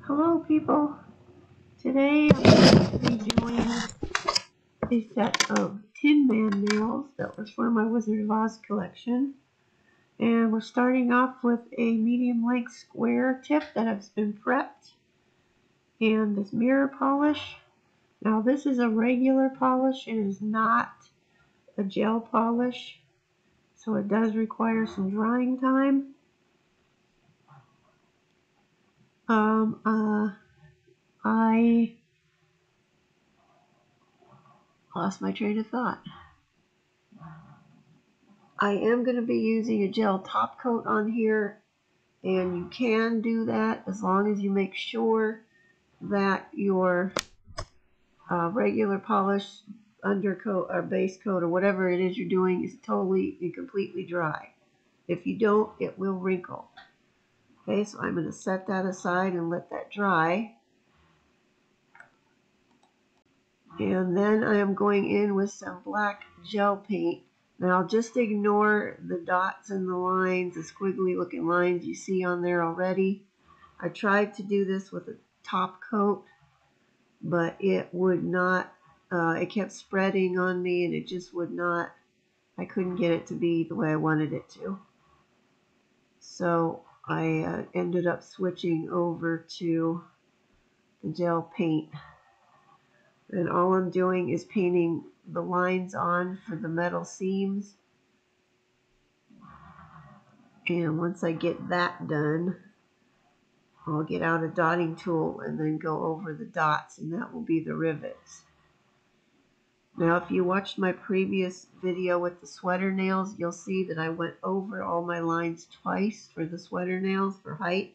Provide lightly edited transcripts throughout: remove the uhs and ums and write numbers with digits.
Hello people, today I'm going to be doing a set of Tin Man nails that was for my Wizard of Oz collection. And we're starting off with a medium length square tip that has been prepped and this mirror polish. Now this is a regular polish, it is not a gel polish, so it does require some drying time. I lost my train of thought. I am going to be using a gel top coat on here, and you can do that as long as you make sure that your regular polish undercoat or base coat or whatever it is you're doing is totally and completely dry. If you don't, it will wrinkle. Okay, so I'm going to set that aside and let that dry. And then I am going in with some black gel paint. Now just ignore the dots and the lines, the squiggly looking lines you see on there already. I tried to do this with a top coat, but it would not, it kept spreading on me and it just would not, I couldn't get it to be the way I wanted it to. So I ended up switching over to the gel paint. And all I'm doing is painting the lines on for the metal seams. And once I get that done, I'll get out a dotting tool and then go over the dots, and that will be the rivets. Now if you watched my previous video with the sweater nails, you'll see that I went over all my lines twice for the sweater nails for height.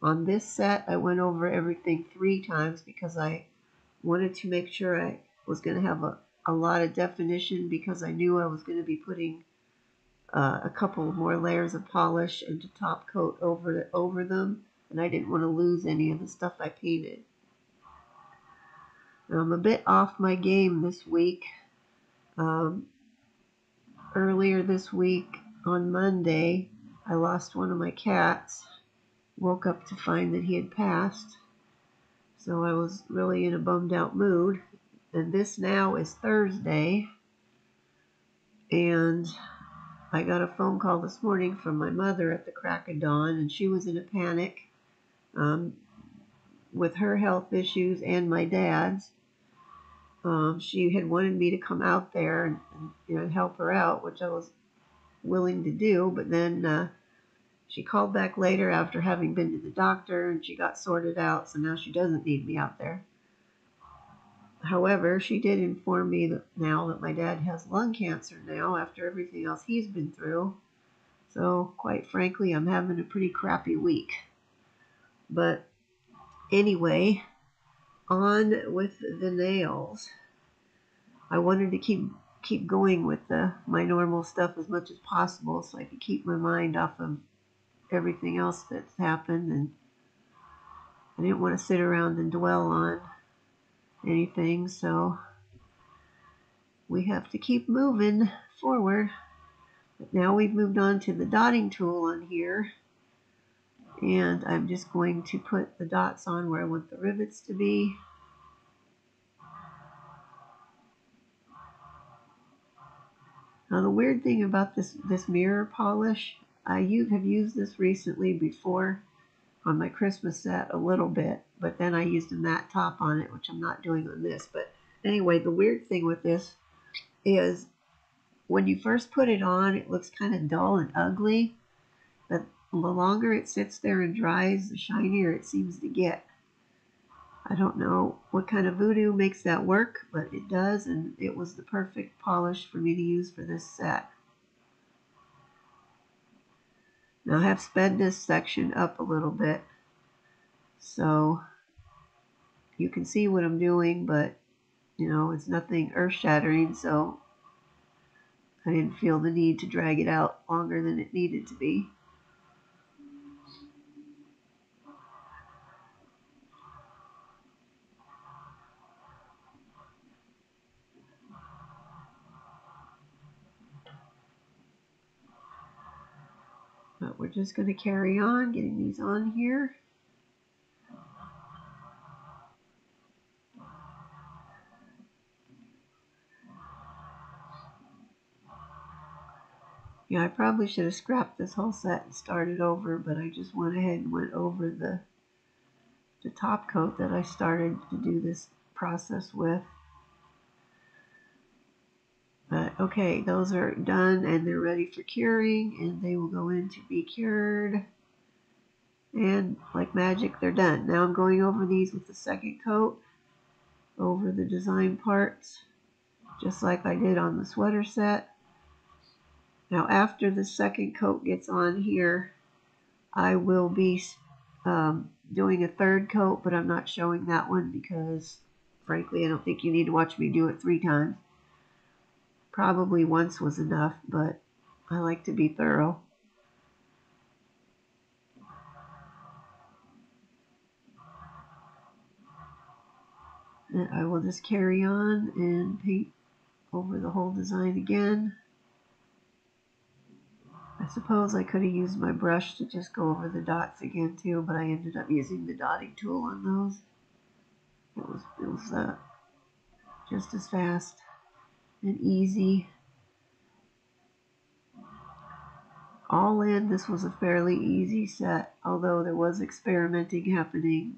On this set I went over everything 3 times because I wanted to make sure I was going to have a lot of definition, because I knew I was going to be putting a couple more layers of polish and to top coat over them, and I didn't want to lose any of the stuff I painted. Now, I'm a bit off my game this week. Earlier this week on Monday I lost one of my cats. Woke up to find that he had passed, so I was really in a bummed out mood. And this now is Thursday, and I got a phone call this morning from my mother at the crack of dawn, and she was in a panic with her health issues and my dad's. She had wanted me to come out there and help her out, which I was willing to do, but then she called back later after having been to the doctor, and she got sorted out, so now she doesn't need me out there. However, she did inform me that now that my dad has lung cancer now after everything else he's been through. So, quite frankly, I'm having a pretty crappy week. But anyway, on with the nails. I wanted to keep going with my normal stuff as much as possible so I could keep my mind off of everything else that's happened, and I didn't want to sit around and dwell on anything, so we have to keep moving forward. But now we've moved on to the dotting tool on here, and I'm just going to put the dots on where I want the rivets to be. Now the weird thing about this mirror polish, I have used this recently before on my Christmas set a little bit, but then I used a matte top on it, which I'm not doing on this. But anyway, the weird thing with this is when you first put it on, it looks kind of dull and ugly, but the longer it sits there and dries, the shinier it seems to get. I don't know what kind of voodoo makes that work, but it does, and it was the perfect polish for me to use for this set. Now I have sped this section up a little bit so you can see what I'm doing, but it's nothing earth-shattering, so I didn't feel the need to drag it out longer than it needed to be. But we're just going to carry on getting these on here. Yeah, I probably should have scrapped this whole set and started over, but I just went ahead and went over the top coat that I started to do this process with. But okay, those are done and they're ready for curing, and they will go in to be cured. And like magic, they're done. Now I'm going over these with the second coat over the design parts, just like I did on the sweater set. Now after the second coat gets on here, I will be doing a third coat, but I'm not showing that one because frankly I don't think you need to watch me do it 3 times. Probably once was enough, but I like to be thorough. And I will just carry on and paint over the whole design again. I suppose I could have used my brush to just go over the dots again too, but I ended up using the dotting tool on those. It was just as fast and easy. All in, this was a fairly easy set, although there was experimenting happening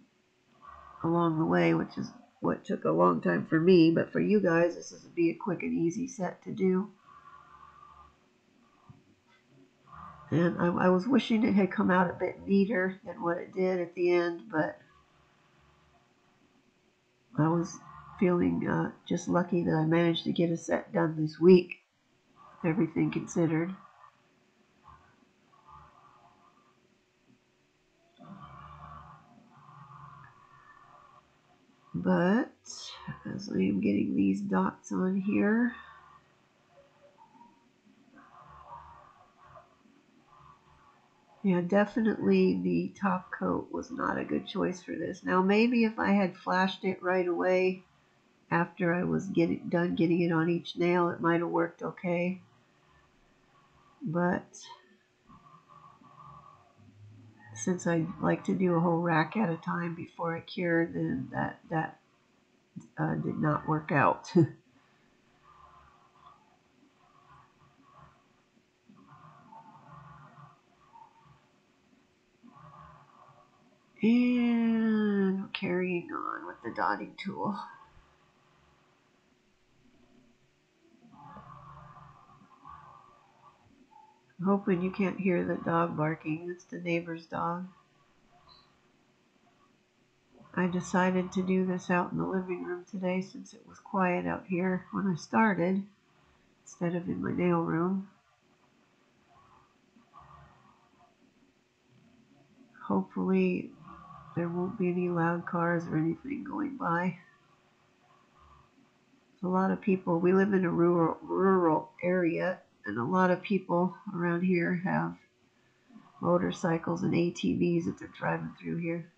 along the way, which is what took a long time for me, but for you guys, this would be a quick and easy set to do. And I was wishing it had come out a bit neater than what it did at the end, but I was feeling just lucky that I managed to get a set done this week, everything considered. But as I am getting these dots on here, yeah, definitely the top coat was not a good choice for this. Now maybe if I had flashed it right away after I was done getting it on each nail, it might have worked okay. But since I like to do a whole rack at a time before it cured, then that did not work out. And carrying on with the dotting tool. I'm hoping you can't hear the dog barking. It's the neighbor's dog. I decided to do this out in the living room today since it was quiet out here when I started, instead of in my nail room. Hopefully there won't be any loud cars or anything going by. A lot of people, we live in a rural area, and a lot of people around here have motorcycles and ATVs that they're driving through here.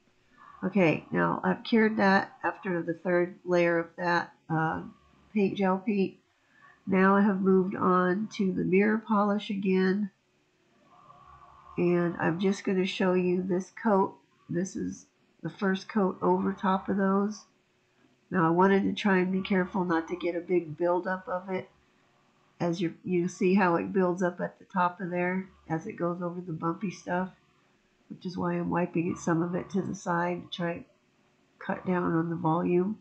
Okay, now I've cured that after the third layer of that gel paint. Now I have moved on to the mirror polish again, and I'm just going to show you this coat. This is the first coat over top of those. Now I wanted to try and be careful not to get a big buildup of it, as you see how it builds up at the top of there as it goes over the bumpy stuff, which is why I'm wiping some of it to the side to try to cut down on the volume.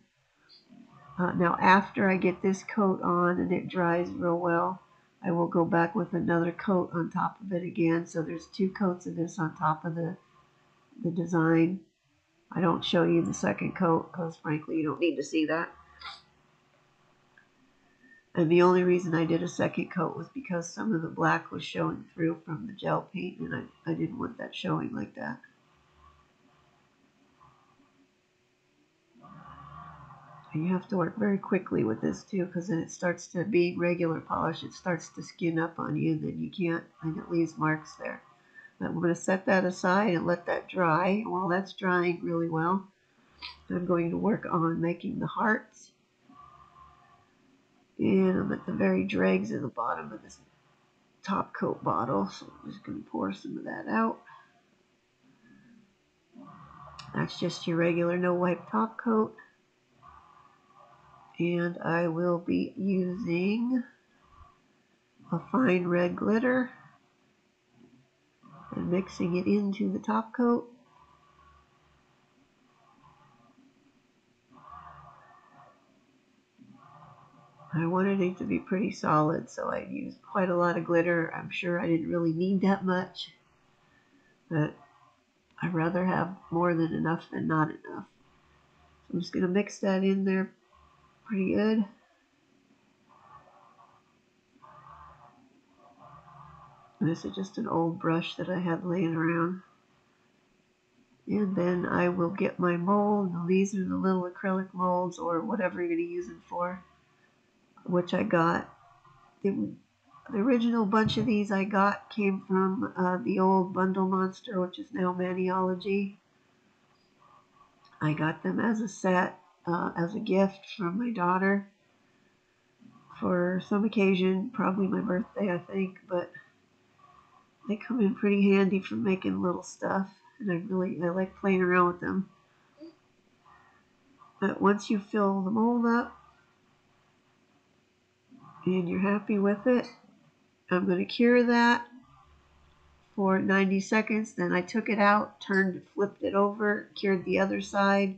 Now after I get this coat on and it dries real well, I will go back with another coat on top of it again. So there's 2 coats of this on top of the design. I don't show you the second coat because frankly you don't need to see that. And the only reason I did a second coat was because some of the black was showing through from the gel paint, and I didn't want that showing like that. And you have to work very quickly with this too, because then it starts to, being regular polish, it starts to skin up on you, and then you can't, and it leaves marks there. But we're going to set that aside and let that dry. While that's drying really well, I'm going to work on making the hearts. And I'm at the very dregs in the bottom of this top coat bottle, so I'm just going to pour some of that out. That's just your regular no wipe top coat. And I will be using a fine red glitter mixing it into the top coat. I wanted it to be pretty solid, so I used quite a lot of glitter. I'm sure I didn't really need that much, but I'd rather have more than enough than not enough. So I'm just going to mix that in there pretty good. This is just an old brush that I had laying around. And then I will get my mold. Now these are the little acrylic molds, or whatever you're going to use them for, which I got. The original bunch of these I got came from the old Bundle Monster, which is now Maniology. I got them as a set, as a gift from my daughter for some occasion, probably my birthday, I think, but they come in pretty handy for making little stuff, and I like playing around with them. But once you fill the mold up and you're happy with it, I'm going to cure that for 90 seconds. Then I took it out, flipped it over, cured the other side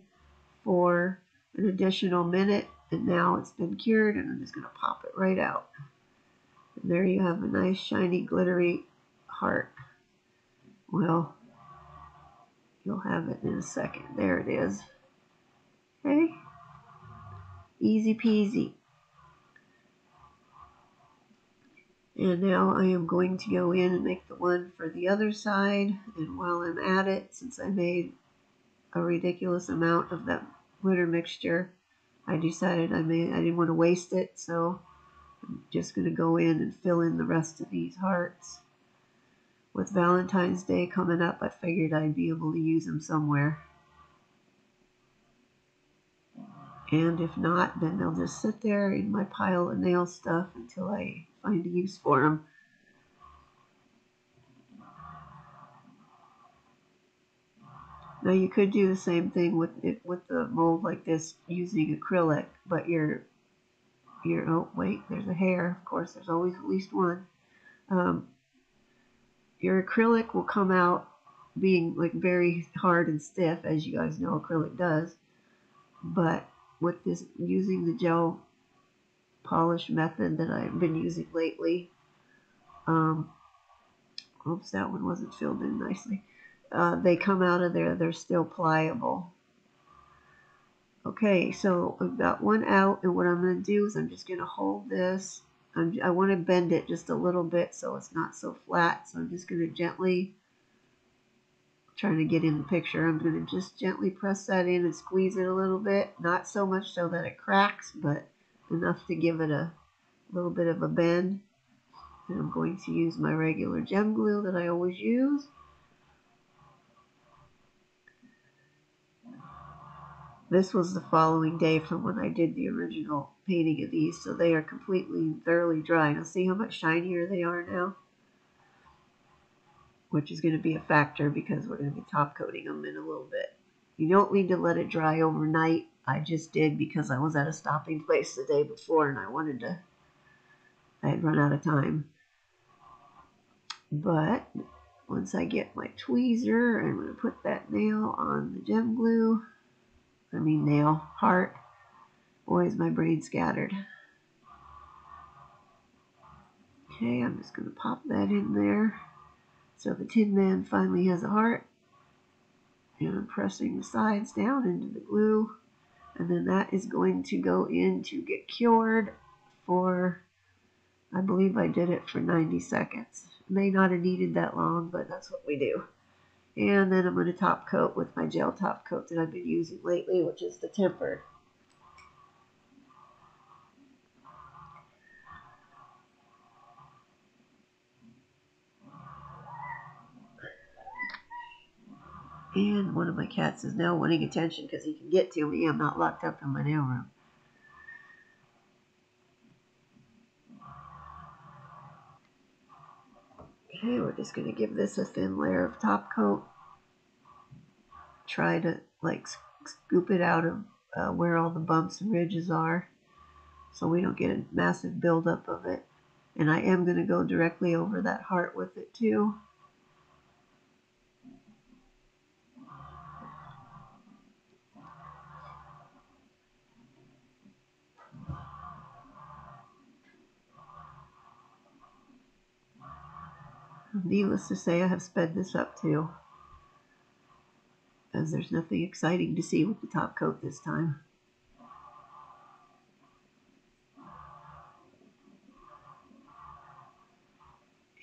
for an additional minute, and now it's been cured, and I'm just going to pop it right out. And there you have a nice shiny glittery heart. Well, you'll have it in a second. There it is. Okay, easy peasy. And now I am going to go in and make the one for the other side. And while I'm at it, since I made a ridiculous amount of that glitter mixture, I decided I didn't want to waste it, so I'm just going to go in and fill in the rest of these hearts. With Valentine's Day coming up, I figured I'd be able to use them somewhere. And if not, then they'll just sit there in my pile of nail stuff until I find a use for them. Now you could do the same thing with the mold like this using acrylic, but oh wait, there's a hair. Of course, there's always at least one. Your acrylic will come out being like very hard and stiff, as you guys know acrylic does. But with this, using the gel polish method that I've been using lately, oops, that one wasn't filled in nicely. They come out of there, they're still pliable. Okay, so I've got one out, and what I'm going to do is I'm just going to hold this. I want to bend it just a little bit so it's not so flat, so I'm just going to gently, trying to get in the picture, I'm going to just gently press that in and squeeze it a little bit, not so much so that it cracks, but enough to give it a little bit of a bend. And I'm going to use my regular gem glue that I always use. This was the following day from when I did the original painting of these, so they are completely, thoroughly dry. Now see how much shinier they are now? Which is going to be a factor because we're going to be top coating them in a little bit. You don't need to let it dry overnight. I just did because I was at a stopping place the day before and I had run out of time. But once I get my tweezer, I'm going to put that nail on the gem glue. Nail, heart. Boy, is my brain scattered. Okay, I'm just going to pop that in there. So the Tin Man finally has a heart. And I'm pressing the sides down into the glue. And then that is going to go in to get cured for, I believe I did it for 90 seconds. May not have needed that long, but that's what we do. And then I'm going to top coat with my gel top coat that I've been using lately, which is the Tempered. And one of my cats is now wanting attention because he can get to me. I'm not locked up in my nail room. Okay, we're just going to give this a thin layer of top coat. Try to scoop it out of where all the bumps and ridges are so we don't get a massive buildup of it. And I am going to go directly over that heart with it too. Needless to say, I have sped this up too, as there's nothing exciting to see with the top coat this time.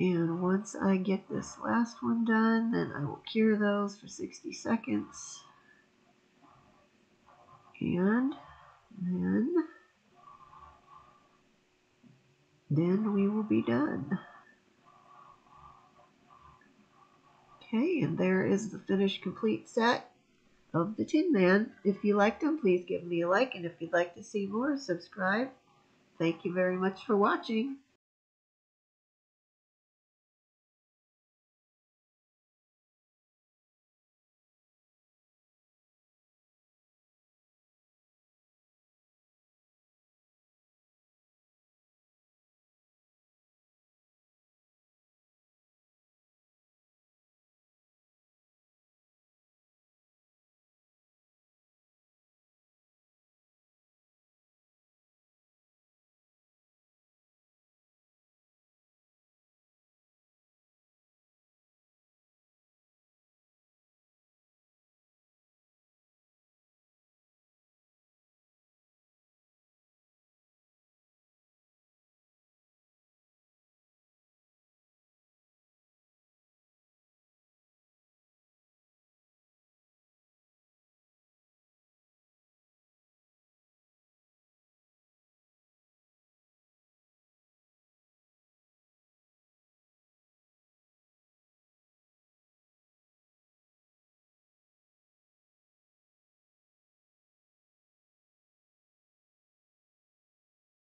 And once I get this last one done, then I will cure those for 60 seconds. And then we will be done. Okay, and there is the finished complete set of the Tin Man. If you liked them, please give me a like, and if you'd like to see more, subscribe. Thank you very much for watching.